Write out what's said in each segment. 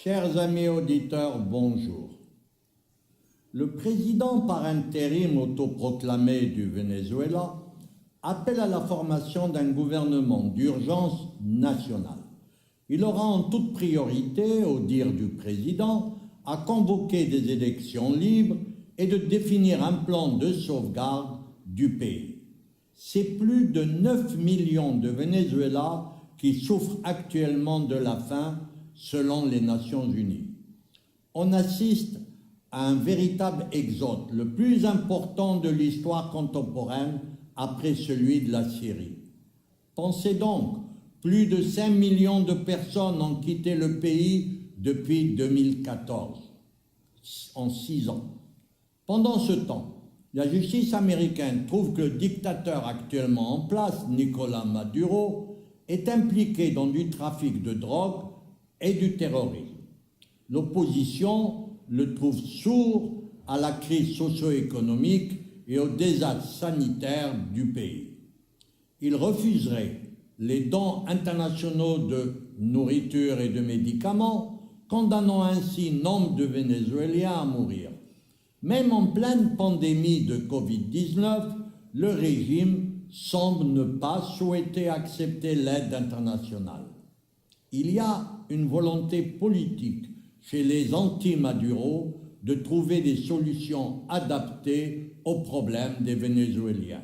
Chers amis auditeurs, bonjour. Le président par intérim autoproclamé du Venezuela appelle à la formation d'un gouvernement d'urgence nationale. Il aura en toute priorité, au dire du président, à convoquer des élections libres et de définir un plan de sauvegarde du pays. C'est plus de 9 millions de Vénézuéliens qui souffrent actuellement de la faim selon les Nations Unies. On assiste à un véritable exode, le plus important de l'histoire contemporaine après celui de la Syrie. Pensez donc, plus de 5 millions de personnes ont quitté le pays depuis 2014, en 6 ans. Pendant ce temps, la justice américaine trouve que le dictateur actuellement en place, Nicolás Maduro, est impliqué dans du trafic de drogue et du terrorisme. L'opposition le trouve sourd à la crise socio-économique et au désastre sanitaire du pays. Il refuserait les dons internationaux de nourriture et de médicaments, condamnant ainsi nombre de Vénézuéliens à mourir. Même en pleine pandémie de Covid-19, le régime semble ne pas souhaiter accepter l'aide internationale. Il y a une volonté politique chez les anti-Maduro de trouver des solutions adaptées aux problèmes des Vénézuéliens.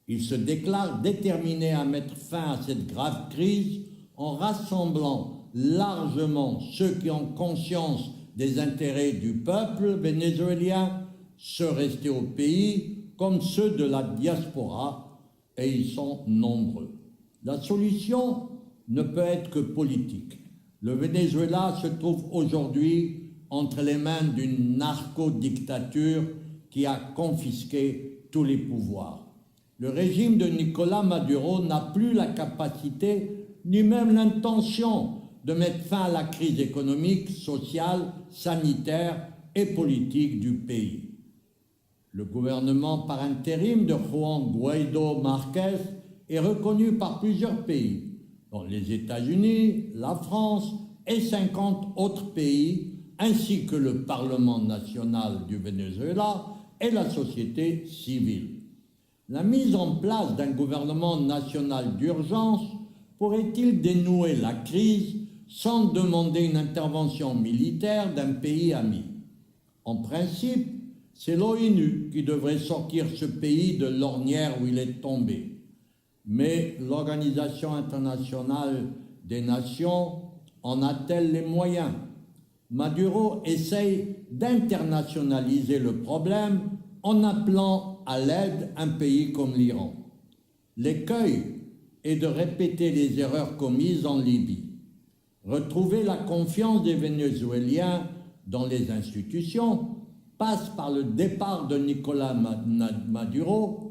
Ils se déclarent déterminés à mettre fin à cette grave crise en rassemblant largement ceux qui ont conscience des intérêts du peuple vénézuélien, ceux restés au pays, comme ceux de la diaspora, et ils sont nombreux. La solution ne peut être que politique. Le Venezuela se trouve aujourd'hui entre les mains d'une narco-dictature qui a confisqué tous les pouvoirs. Le régime de Nicolás Maduro n'a plus la capacité, ni même l'intention, de mettre fin à la crise économique, sociale, sanitaire et politique du pays. Le gouvernement par intérim de Juan Guaidó Márquez est reconnu par plusieurs pays, dont les États-Unis, la France et 50 autres pays, ainsi que le Parlement national du Venezuela et la société civile. La mise en place d'un gouvernement national d'urgence pourrait-il dénouer la crise sans demander une intervention militaire d'un pays ami? En principe, c'est l'ONU qui devrait sortir ce pays de l'ornière où il est tombé. Mais l'Organisation internationale des Nations en a-t-elle les moyens? Maduro essaye d'internationaliser le problème en appelant à l'aide un pays comme l'Iran. L'écueil est de répéter les erreurs commises en Libye. Retrouver la confiance des Vénézuéliens dans les institutions passe par le départ de Nicolás Maduro,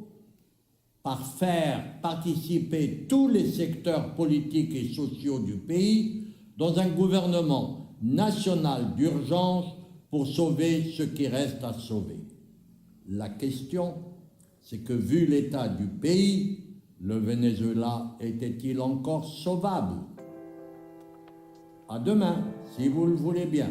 par faire participer tous les secteurs politiques et sociaux du pays dans un gouvernement national d'urgence pour sauver ce qui reste à sauver. La question, c'est que vu l'état du pays, le Venezuela était-il encore sauvable? À demain, si vous le voulez bien.